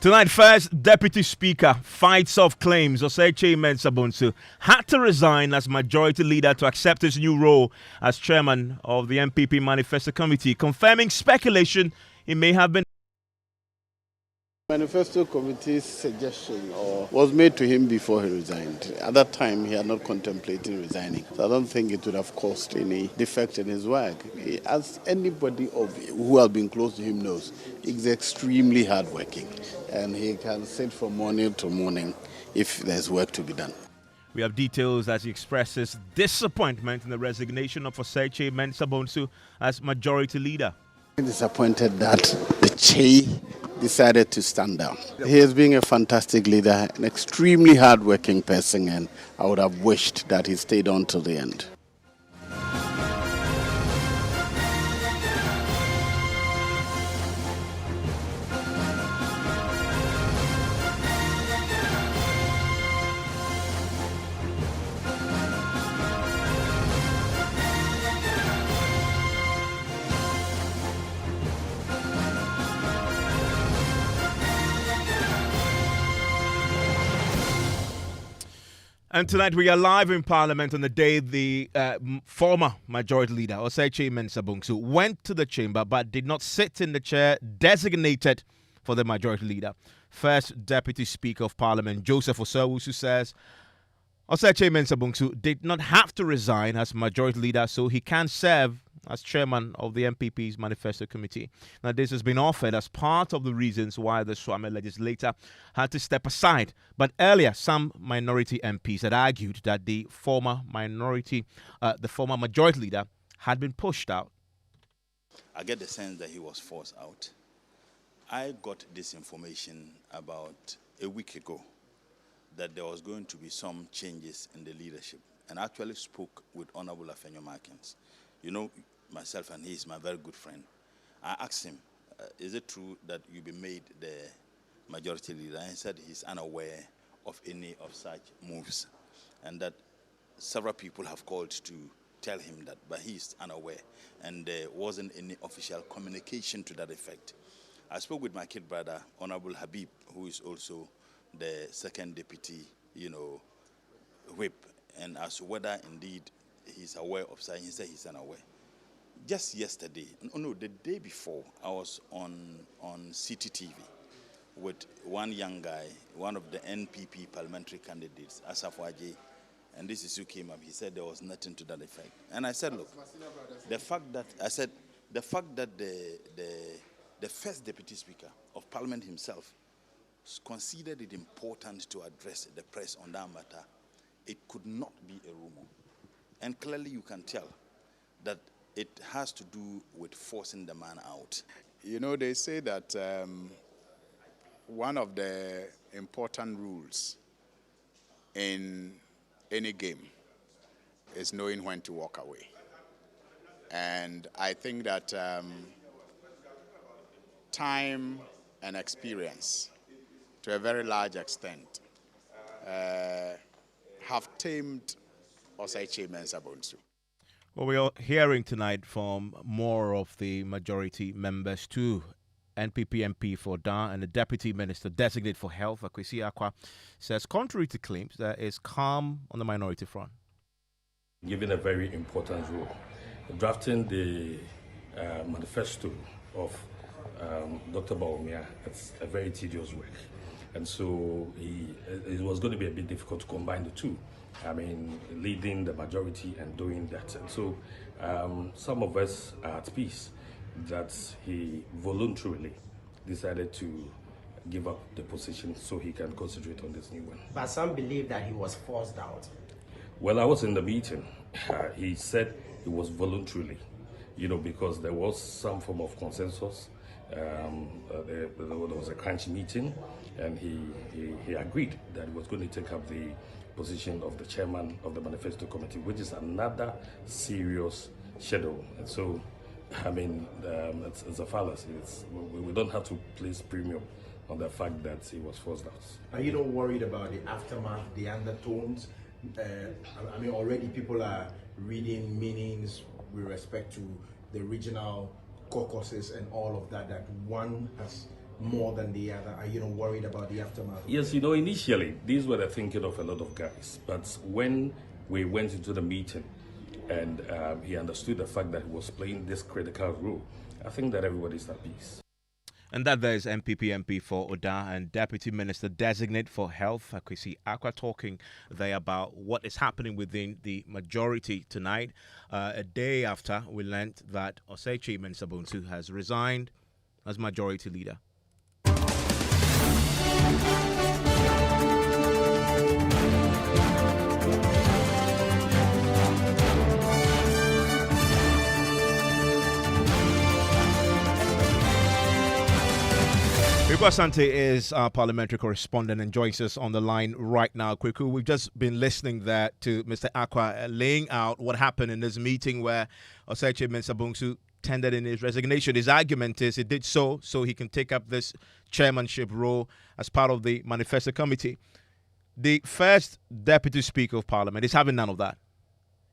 Tonight, first Deputy Speaker fights off claims Osei Kyei-Mensah-Bonsu had to resign as Majority Leader to accept his new role as Chairman of the NPP Manifesto Committee, confirming speculation he may have been. Manifesto Committee's suggestion was made to him before he resigned. At that time, he had not contemplated resigning. So I don't think it would have caused any defect in his work. As anybody who has been close to him knows, he's extremely hardworking. And he can sit from morning to morning if there's work to be done. We have details as he expresses disappointment in the resignation of Osei Kyei-Mensah-Bonsu as Majority Leader. I'm disappointed that the Kyei decided to stand down. He has been a fantastic leader, an extremely hardworking person, and I would have wished that he stayed on till the end. And tonight we are live in Parliament on the day the former Majority Leader, Osei Kyei-Mensah-Bonsu, went to the chamber but did not sit in the chair designated for the Majority Leader. First Deputy Speaker of Parliament, Joseph Osei, says Osei Kyei-Mensah-Bonsu did not have to resign as Majority Leader so he can serve as Chairman of the NPP's Manifesto Committee. Now, this has been offered as part of the reasons why the Swami legislator had to step aside. But earlier, some minority MPs had argued that the former Majority Leader had been pushed out. I get the sense that he was forced out. I got this information about a week ago that there was going to be some changes in the leadership, and I actually spoke with Honorable Afenyo-Markin. You know, myself and he is my very good friend. I asked him, is it true that you'll be made the Majority Leader? And he said he's unaware of any of such moves, and that several people have called to tell him that, but he's unaware, and there wasn't any official communication to that effect. I spoke with my kid brother, Honorable Habib, who is also the second deputy, whip, and as to whether indeed he's aware of such. He said he's unaware. Just yesterday, the day before, I was on CTTV with one young guy, one of the NPP parliamentary candidates, Aboagye, and this is who came up. He said there was nothing to that effect. And I said, look, the fact that the first deputy speaker of parliament himself considered it important to address the press on that matter, it could not be a rumor. And clearly you can tell that it has to do with forcing the man out. You know, they say that one of the important rules in any game is knowing when to walk away. And I think that time and experience, to a very large extent, have tamed Osei Kyei-Mensah-Bonsu. Well, we are hearing tonight from more of the majority members too. NPP MP for Baah and the Deputy Minister Designate for Health, Akwesi Akwa, says contrary to claims, there is calm on the minority front. Given a very important role, drafting the manifesto of Dr. Bawumia, it's a very tedious work. And so it was going to be a bit difficult to combine the two. I mean, leading the majority and doing that. And so some of us are at peace that he voluntarily decided to give up the position so he can concentrate on this new one. But some believe that he was forced out. Well, I was in the meeting. He said it was voluntarily, because there was some form of consensus. There was a crunch meeting, and he agreed that he was going to take up the position of the chairman of the Manifesto Committee, which is another serious schedule. And so, I mean, it's a fallacy. We don't have to place premium on the fact that he was forced out. Are you not worried about the aftermath, the undertones? I mean, already people are reading meanings with respect to the regional caucuses and all of that, that one has more than the other? Are you worried about the aftermath? Yes, initially, these were the thinking of a lot of guys. But when we went into the meeting and he understood the fact that he was playing this critical role, I think that everybody's at peace. And that there is NPP MP for Oda and Deputy Minister Designate for Health, Osei Kyei-Mensah, talking there about what is happening within the majority tonight. A day after we learned that Osei Kyei-Mensah-Bonsu has resigned as majority leader. Kweku Asante is our parliamentary correspondent and joins us on the line right now. Kweku, we've just been listening there to Mr. Akwa laying out what happened in this meeting where Osei Kyei-Mensah-Bonsu tendered in his resignation. His argument is he did so he can take up this chairmanship role as part of the Manifesto Committee. The first Deputy Speaker of Parliament is having none of that.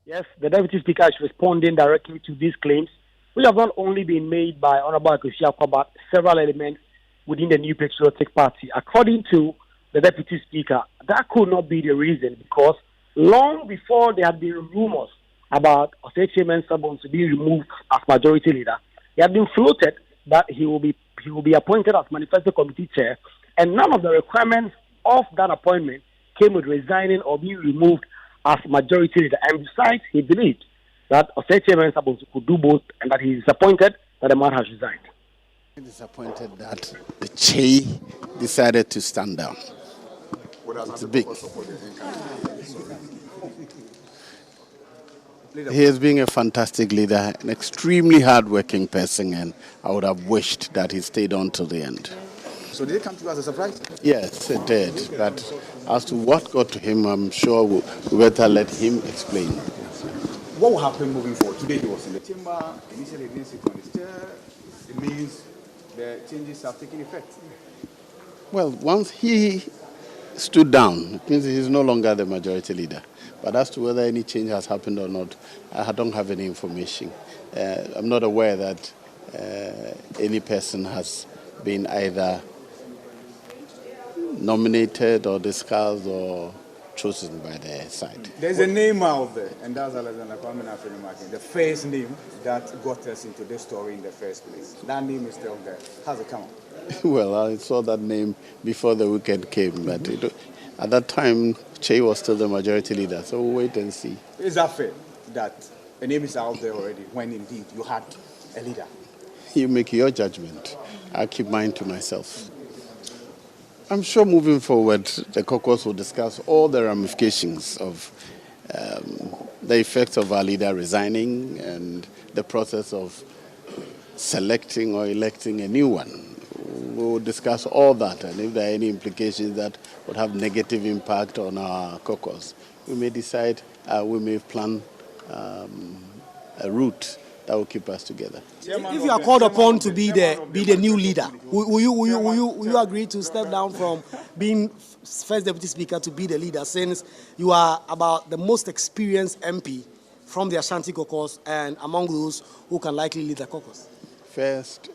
Yes, the Deputy Speaker is responding directly to these claims, which have not only been made by Honorable Osei Kyei-Mensah, but several elements within the New Patriotic Party. According to the Deputy Speaker, that could not be the reason, because long before there had been rumors about Osei Kyei-Mensah-Bonsu being removed as majority leader, it had been floated that he will be appointed as Manifesto Committee chair, and none of the requirements of that appointment came with resigning or being removed as majority leader. And besides, he believed that Osei Kyei-Mensah-Bonsu could do both, and that he is disappointed that the man has resigned. Disappointed that the Kyei decided to stand down. It's big. He has been a fantastic leader, an extremely hard-working person, and I would have wished that he stayed on till the end. So did it come to you as a surprise? Yes, it did. But as to what got to him, I'm sure we better let him explain. What will happen moving forward? Today he was in the chamber, initially he didn't sit on his chair. It means the changes have taken effect. Well, once he stood down, it means he's no longer the majority leader. But as to whether any change has happened or not, I don't have any information. I'm not aware that any person has been either nominated or discussed or chosen by their side. There's a name out there, and that's Afenyo-Markin, the first name that got us into this story in the first place. That name is still there. How's it come on? Well, I saw that name before the weekend came, but at that time, Kyei was still the majority leader, so we'll wait and see. Is that fair that a name is out there already when indeed you had a leader? You make your judgment. I'll keep mine to myself. I'm sure moving forward, the caucus will discuss all the ramifications of the effects of our leader resigning and the process of selecting or electing a new one. We will discuss all that, and if there are any implications that would have negative impact on our caucus, we may decide, we may plan a route that will keep us together. If you are called upon to be the new leader, will you agree to step down from being first deputy speaker to be the leader, since you are about the most experienced MP from the Ashanti caucus and among those who can likely lead the caucus? First,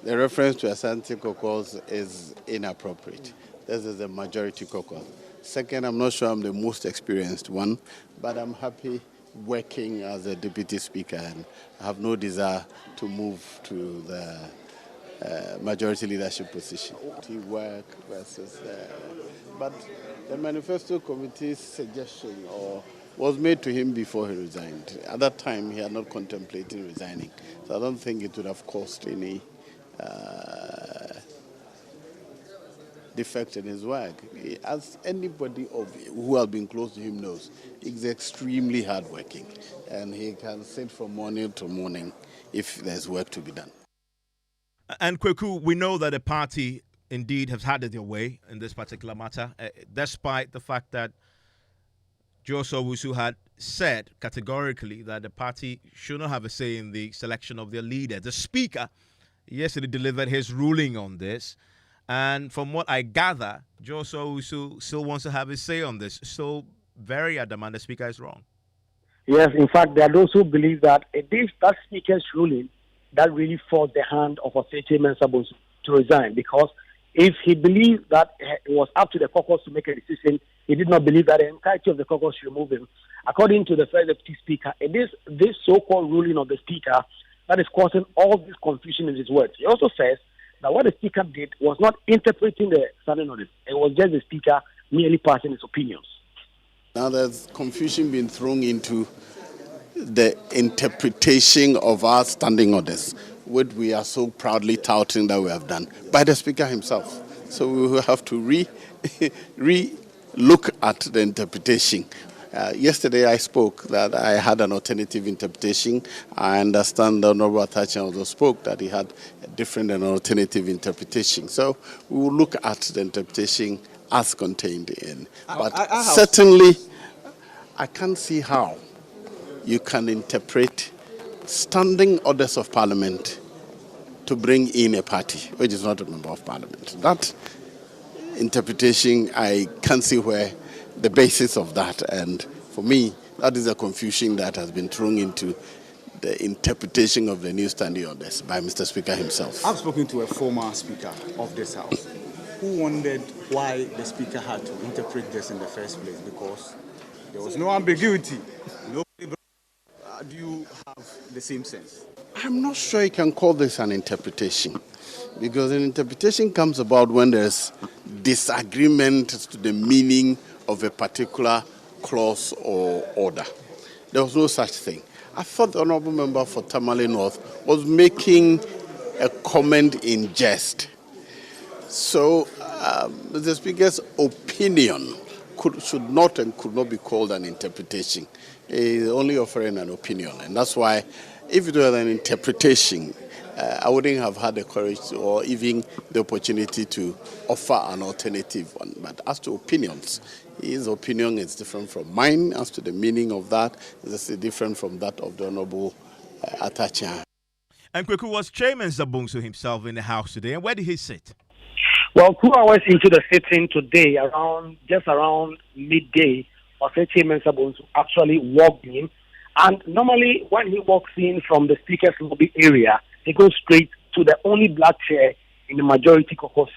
the reference to Ashanti caucus is inappropriate. This is a majority caucus. Second, I'm not sure I'm the most experienced one, but I'm happy working as a deputy speaker, and I have no desire to move to the majority leadership position. Work versus, but the Manifesto Committee's suggestion was made to him before he resigned. At that time, he had not contemplated resigning, so I don't think it would have caused any defect in his work. As anybody who has been close to him knows, he's extremely hardworking, and he can sit from morning to morning if there's work to be done. And Kweku, we know that the party indeed has had it their way in this particular matter, despite the fact that Osei Kyei-Mensah had said categorically that the party should not have a say in the selection of their leader. The speaker yesterday delivered his ruling on this. And from what I gather, Osei Kyei-Mensah still wants to have his say on this. So very adamant the speaker is wrong. Yes, in fact, there are those who believe that it is that speaker's ruling that really forced the hand of Osei Kyei-Mensah-Bonsu to resign, because if he believed that it was up to the caucus to make a decision, he did not believe that the entirety of the caucus should remove him. According to the First Deputy Speaker, it is this so-called ruling of the Speaker that is causing all this confusion in his words. He also says that what the Speaker did was not interpreting the standing orders. It was just the Speaker merely passing his opinions. Now there's confusion being thrown into the interpretation of our standing orders, which we are so proudly touting that we have done, by the Speaker himself. So we will have to re-look at the interpretation. Yesterday I spoke that I had an alternative interpretation. I understand the Honorable Atachi also spoke that he had a different and alternative interpretation. So we will look at the interpretation as contained in. But certainly I can't see how you can interpret standing orders of Parliament to bring in a party which is not a member of Parliament. That interpretation, I can't see where the basis of that, and for me, that is a confusion that has been thrown into the interpretation of the new standing orders by Mr. Speaker himself. I've spoken to a former Speaker of this House who wondered why the Speaker had to interpret this in the first place, because there was no ambiguity. Do you have the same sense? I'm not sure you can call this an interpretation, because an interpretation comes about when there's disagreement as to the meaning of a particular clause or order. There was no such thing. I thought the Honourable Member for Tamale North was making a comment in jest. So the Speaker's opinion should not and could not be called an interpretation. He is only offering an opinion, and that's why if it was an interpretation, I wouldn't have had the courage or even the opportunity to offer an alternative one. But as to opinions, his opinion is different from mine. As to the meaning of that, it's different from that of the Honourable Atachi. And Kweku, was Kyei-Mensah-Bonsu himself in the House today, and where did he sit? Well, 2 hours into the sitting today, just around midday, Osei Kyei-Mensah-Bonsu actually walked in. And normally, when he walks in from the Speaker's lobby area, he goes straight to the only black chair in the majority caucus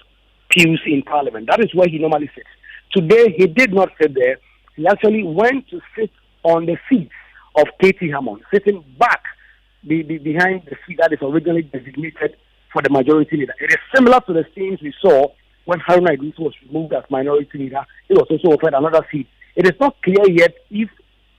pews in Parliament. That is where he normally sits. Today, he did not sit there. He actually went to sit on the seat of Katie Hammond, sitting back behind the seat that is originally designated for the majority leader. It is similar to the scenes we saw when Haruna Iddrisu was removed as minority leader. He was also offered another seat. It is not clear yet if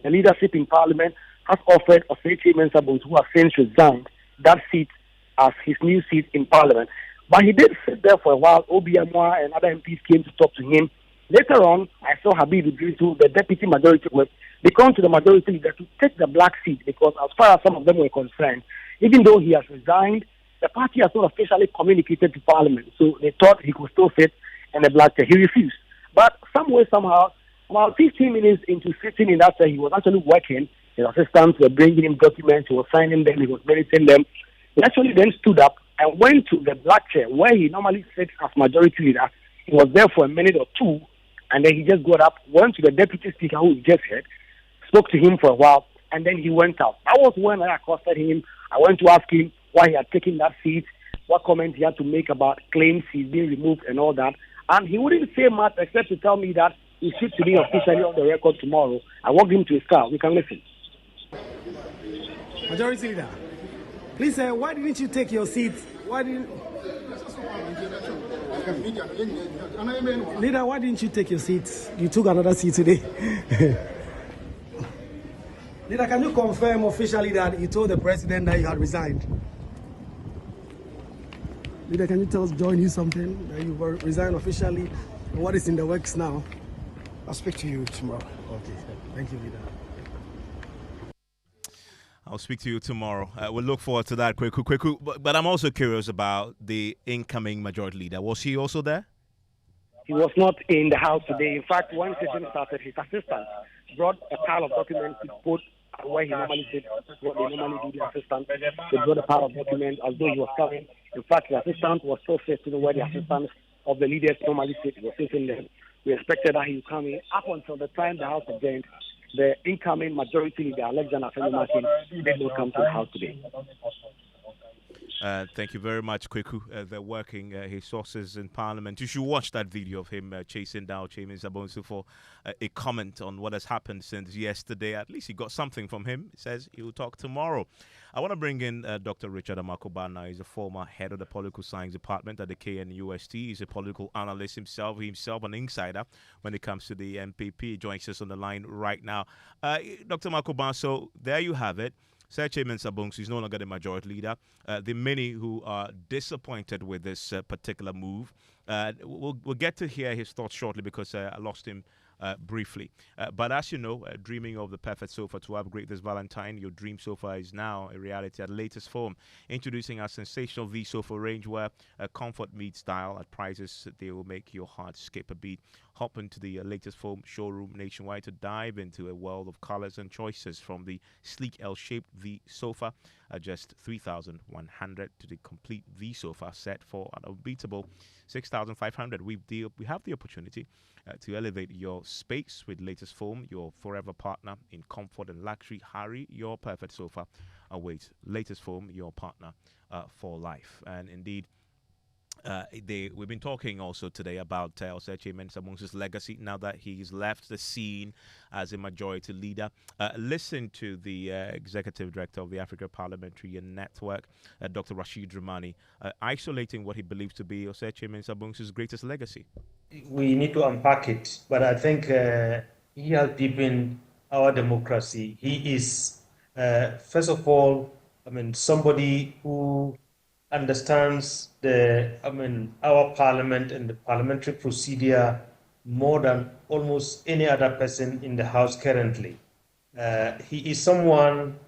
the leadership in Parliament has offered Osei Kyei-Mensah-Bonsu, who has since resigned, that seat as his new seat in Parliament. But he did sit there for a while. Obiamwa and other MPs came to talk to him. Later on, I saw Habib Idrisu, the deputy majority whip, become to the majority leader to take the black seat, because as far as some of them were concerned, even though he has resigned, the party has not officially communicated to Parliament. So they thought he could still sit in the black chair. He refused. But some way, somehow, about 15 minutes into sitting in that chair, he was actually working. His assistants were bringing him documents. He was signing them. He was editing them. He actually then stood up and went to the black chair where he normally sits as majority leader. He was there for a minute or two, and then he just got up, went to the deputy speaker who he just heard, spoke to him for a while, and then he went out. That was when I accosted him. I went to ask him why he had taken that seat, what comment he had to make about claims he's being removed and all that. And he wouldn't say much except to tell me that he should to be officially on the record tomorrow. I walked him to his car. We can listen. Majority Leader, please, why didn't you take your seat? Leader, why didn't you take your seat? You took another seat today. Leader, can you confirm officially that you told the president that you had resigned? Leader, can you tell Joy News something, that you resigned officially, and what is in the works now? I'll speak to you tomorrow. Okay, thank you, Leader. I'll speak to you tomorrow. We'll look forward to that, Kweku. But I'm also curious about the incoming majority leader. Was he also there? He was not in the House today. In fact, when session started, his assistant brought a pile of documents to put where he normally sits, what they normally do, the assistant. They brought a pile of documents as though he was coming. In fact, the assistant was so set to know where the assistants of the leaders normally sit. He was sitting there. We expected that he would come in. Up until the time the House adjourned, the incoming majority leader, Afenyo-Markin, did not come to the House today. Thank you very much, Kweku. They're working his sources in Parliament. You should watch that video of him chasing down Kyei-Mensah-Bonsu for a comment on what has happened since yesterday. At least he got something from him. He says he will talk tomorrow. I want to bring in Dr. Richard Amoako now. He's a former head of the Political Science Department at the KNUST. He's a political analyst himself. Himself an insider when it comes to the NPP. He joins us on the line right now. Dr. Amoako, so there you have it. Osei Kyei-Mensah-Bonsu is no longer the majority leader. The many who are disappointed with this particular move. We'll get to hear his thoughts shortly because I lost him briefly. But as you know, dreaming of the perfect sofa to upgrade this Valentine, your dream sofa is now a reality at latest form. Introducing our sensational V-Sofa range where comfort meets style at prices they will make your heart skip a beat. Hop into the latest foam showroom nationwide to dive into a world of colors and choices, from the sleek L-shaped V-Sofa at just $3,100 to the complete V-Sofa set for an unbeatable $6,500. We have the opportunity to elevate your space with latest foam, your forever partner in comfort and luxury. Hurry, your perfect sofa awaits. Latest foam, your partner for life. And indeed, we've been talking also today about Osei Kyei-Mensah-Bonsu's legacy now that he's left the scene as a majority leader. Listen to the executive director of the Africa Parliamentary Network, Dr. Rashid Dramani, isolating what he believes to be Osei Kyei-Mensah-Bonsu's greatest legacy. We need to unpack it, but I think he has deepened our democracy. He is, first of all, somebody who understands our parliament and the parliamentary procedure more than almost any other person in the House currently. He is someone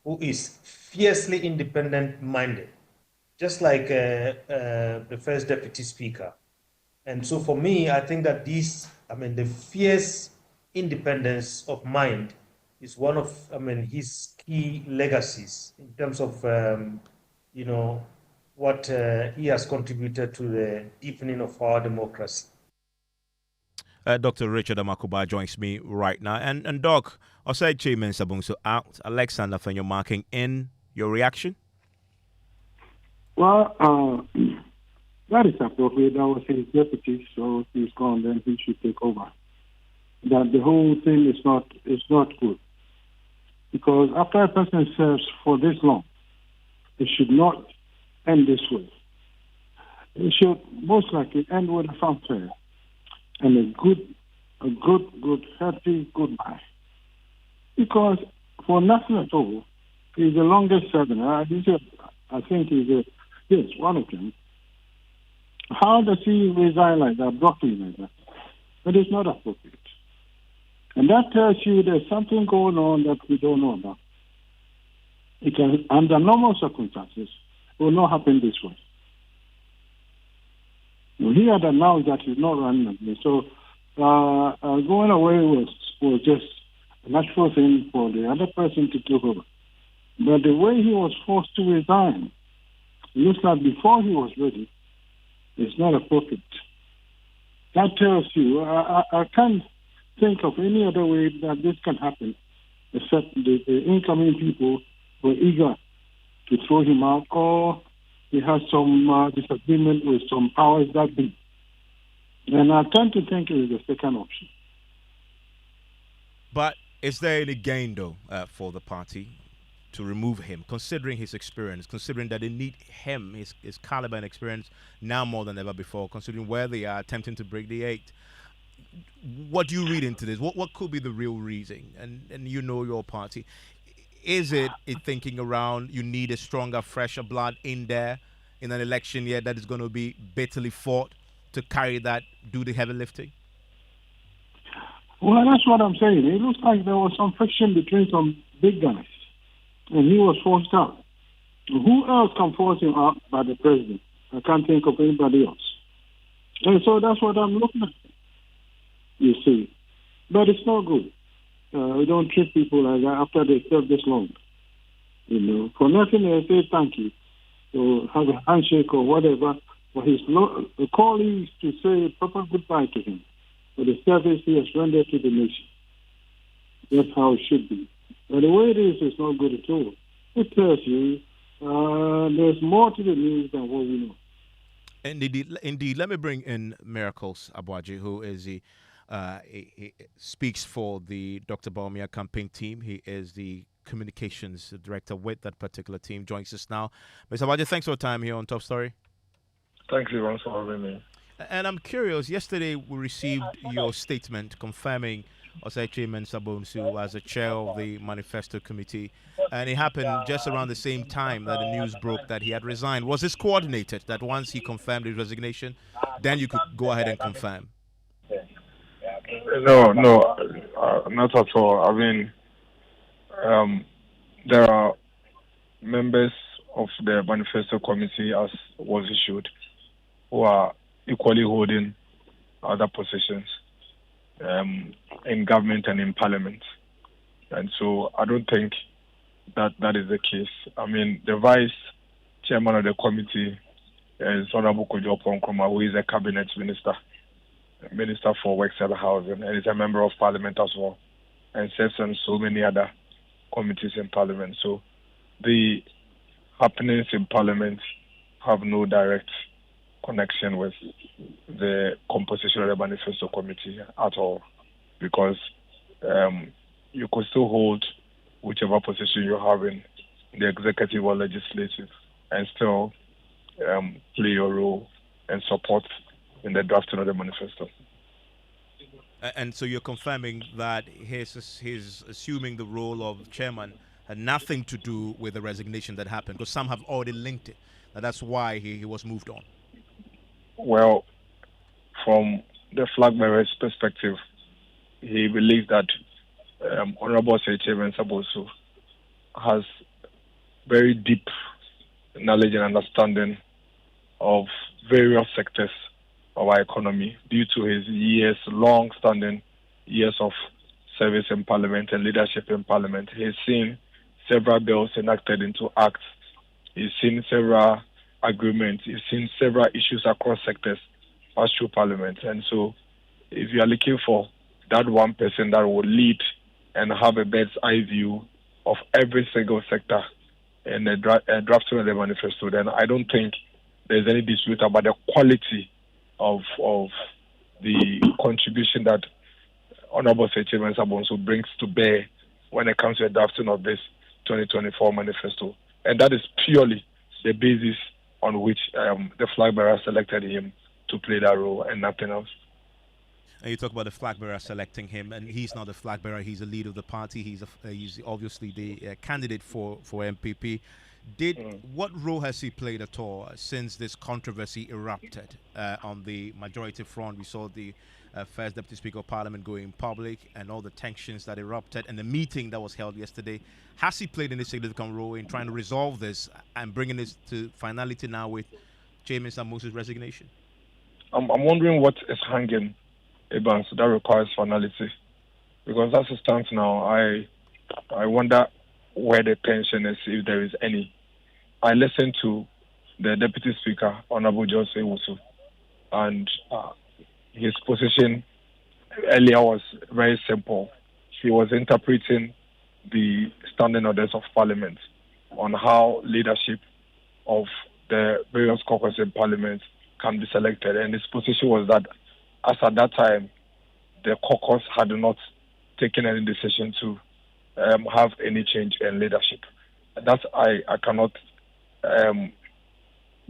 who is fiercely independent-minded, just like the first Deputy Speaker. And so for me, I think that the fierce independence of mind is one of, his key legacies in terms of, what he has contributed to the deepening of our democracy. Dr. Richard Amoako joins me right now. And Doc, Osei Kyei-Mensah-Bonsu out, Alexander Afenyo-Markin in. Your reaction? Well, that is appropriate. That was his deputy, so he's gone, then he should take over. That the whole thing is not good. Because after a person serves for this long, it should not end this way. It should most likely end with a fanfare and a good, healthy goodbye. Because for nothing at all, he's the longest serving. I think he's one of them. How does he resign like that, abruptly like that? That is not appropriate. And that tells you there's something going on that we don't know about. It can, under normal circumstances, will not happen this way. He had announced that he's not running again. So going away was just a natural thing for the other person to take over. But the way he was forced to resign, it looks like before he was ready, it's not appropriate. That tells you, I can't think of any other way that this can happen, except the incoming people were eager to throw him out, or he has some disagreement with some powers that be. And I tend to think it is the second option. But is there any gain, though, for the party to remove him, considering his experience, considering that they need him, his caliber and experience now more than ever before, considering where they are attempting to break the 8? What do you read into this? What could be the real reason? And you know your party. Is it thinking around you need a stronger, fresher blood in there in an election year that is going to be bitterly fought to carry that, do the heavy lifting? Well, that's what I'm saying. It looks like there was some friction between some big guys, and he was forced out. Who else can force him out but the president? I can't think of anybody else. And so that's what I'm looking at, you see. But it's not good. We don't treat people like that after they serve this long. For nothing they say thank you, or have a handshake or whatever, for his colleagues to say a proper goodbye to him for the service he has rendered to the nation. That's how it should be. But the way it is not good at all. It tells you There's more to the news than what we know. Indeed. Let me bring in Miracles Aboagye, who is he speaks for the Dr. Bawumia campaign team. He is the communications director with that particular team. Joins us now. Mr. Aboagye, thanks for your time here on Top Story. Thank you once for having me. And I'm curious, yesterday we received your statement confirming Osei Kyei-Mensah-Bonsu as the chair of the Manifesto Committee, and it happened just around the same time that the news broke that he had resigned. Was this coordinated, that once he confirmed his resignation, then you could go ahead and confirm? No, not at all. I mean, there are members of the Manifesto Committee, as was issued, who are equally holding other positions in government and in parliament. And so I don't think that is the case. I mean, the vice chairman of the committee is Amoako, who is a cabinet minister for Works and Housing, and is a member of parliament as well, and serves on so many other committees in parliament. So the happenings in parliament have no direct connection with the composition of the Manifesto Committee at all, because you could still hold whichever position you have in the executive or legislative and still play your role and support in the drafting of the manifesto. And so you're confirming that his assuming the role of chairman had nothing to do with the resignation that happened, because some have already linked it. That's why he was moved on. Well, from the flag bearer's perspective, he believes that Honorable Osei Kyei-Mensah-Bonsu has very deep knowledge and understanding of various sectors of our economy due to his long-standing years of service in Parliament and leadership in Parliament. He's seen several bills enacted into acts. He's seen several agreements. He's seen several issues across sectors pass through Parliament. And so if you are looking for that one person that will lead and have a bird's eye view of every single sector in the drafting of the manifesto, then I don't think there's any dispute about the quality of the contribution that Honorable Osei Kyei-Mensah-Bonsu brings to bear when it comes to the drafting of this 2024 manifesto. And that is purely the basis on which the flag bearer selected him to play that role and nothing else. And you talk about the flag bearer selecting him, and he's not the flag bearer. He's the leader of the party. He's obviously the candidate for NPP. What role has he played at all since this controversy erupted on the majority front? We saw the first Deputy Speaker of Parliament going public and all the tensions that erupted and the meeting that was held yesterday. Has he played any significant role in trying to resolve this and bringing this to finality now with Kyei-Mensah-Bonsu's resignation? I'm wondering what is hanging Evans that requires finality, because as it stands now, I wonder where the tension is, if there is any. I listened to the Deputy Speaker, Honorable Osei Kyei-Mensah-Bonsu, and his position earlier was very simple. He was interpreting the standing orders of Parliament on how leadership of the various caucus in Parliament can be selected, and his position was that as at that time, the caucus had not taken any decision to have any change in leadership. That I cannot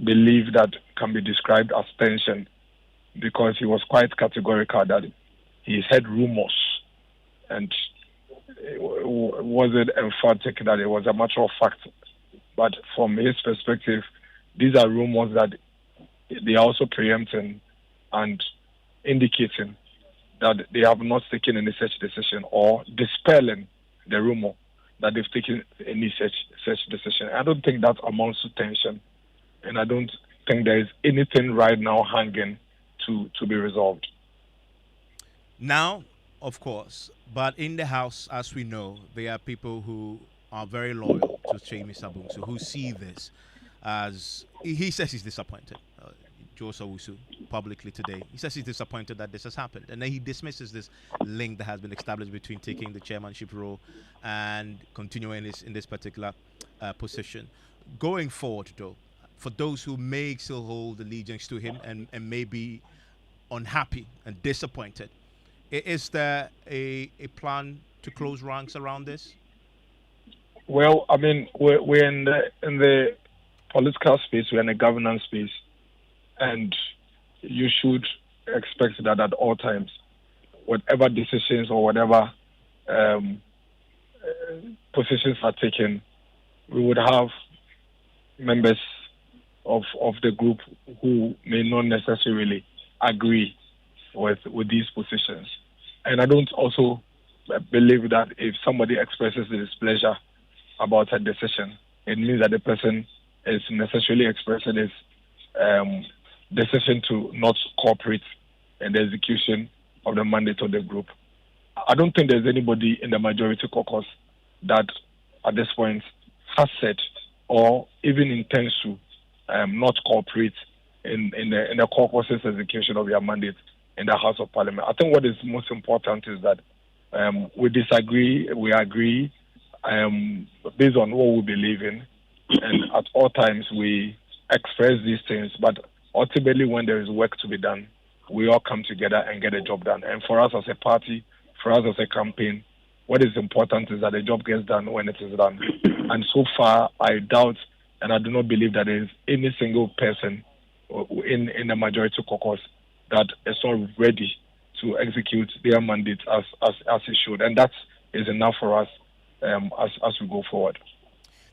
believe that can be described as tension, because he was quite categorical that he heard rumors, and it wasn't emphatic that it was a matter of fact. But from his perspective, these are rumors that they are also preempting and indicating that they have not taken any such decision, or dispelling the rumor that they've taken any such decision. I don't think that amounts to tension, and I don't think there is anything right now hanging to be resolved. Now, of course, but in the House, as we know, there are people who are very loyal to Kyei-Mensah-Bonsu, who see this as, he says he's disappointed. Joseph Wusu publicly today. He says he's disappointed that this has happened. And then he dismisses this link that has been established between taking the chairmanship role and continuing in this particular position. Going forward, though, for those who may still hold allegiance to him and may be unhappy and disappointed, is there a plan to close ranks around this? Well, I mean, we're in the political space, we're in the governance space, and you should expect that at all times, whatever decisions or whatever positions are taken, we would have members of the group who may not necessarily agree with these positions. And I don't also believe that if somebody expresses displeasure about a decision, it means that the person is necessarily expressing his decision to not cooperate in the execution of the mandate of the group. I don't think there's anybody in the majority caucus that at this point has said or even intends to not cooperate in the caucus's execution of their mandate in the House of Parliament. I think what is most important is that we disagree, we agree based on what we believe in, and at all times we express these things, but ultimately when there is work to be done, we all come together and get the job done. And for us as a party, for us as a campaign, what is important is that the job gets done when it is done. And so far, I doubt and I do not believe that there is any single person in the majority caucus that is not ready to execute their mandate as it should. And that is enough for us as we go forward.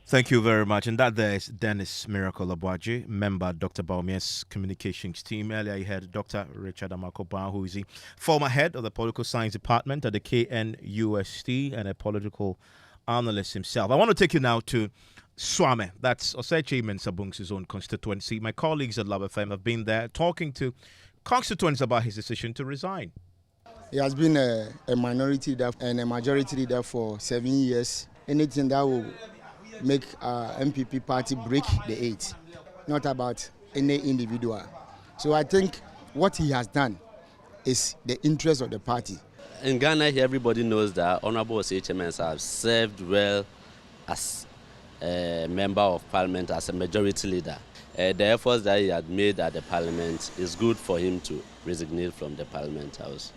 Thank you very much. And that there is Dennis Miracle Aboagye, member Dr. Bawumia's communications team. Earlier you heard Dr. Richard Amoako, Baah, who is the former head of the political science department at the KNUST and a political analyst himself. I want to take you now to Swame. That's Osei Kyei-Mensah-Bonsu's own constituency. My colleagues at Love FM have been there talking to constituents about his decision to resign. He has been a minority leader and a majority leader for 7 years. Anything that will make NPP party break the 8, not about any individual. So I think what he has done is the interest of the party. In Ghana, everybody knows that Honorable Osei Kyei-Mensah has served well as a member of parliament, as a majority leader. The efforts that he had made at the parliament is good for him to resignate from the parliament house.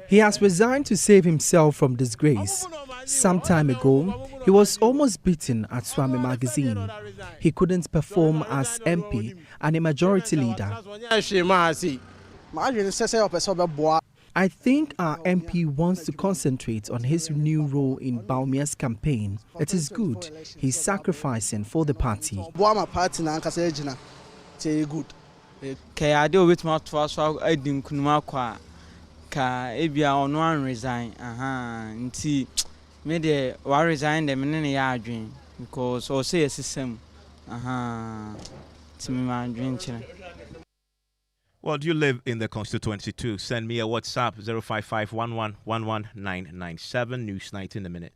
He has resigned to save himself from disgrace. Some time ago, he was almost beaten at Swame magazine. He couldn't perform as MP and a majority leader. I think our MP wants to concentrate on his new role in Bawumia's campaign. It is good. He's sacrificing for the party. Kayade with my twaso edim kunuma kwa ka ebia ono an resign nti me de wa resign de me ne ya adwen because o say system ti me ma adwen chire. Well, do you live in the constituency too? Send me a WhatsApp 05511119997 News 19 in a minute.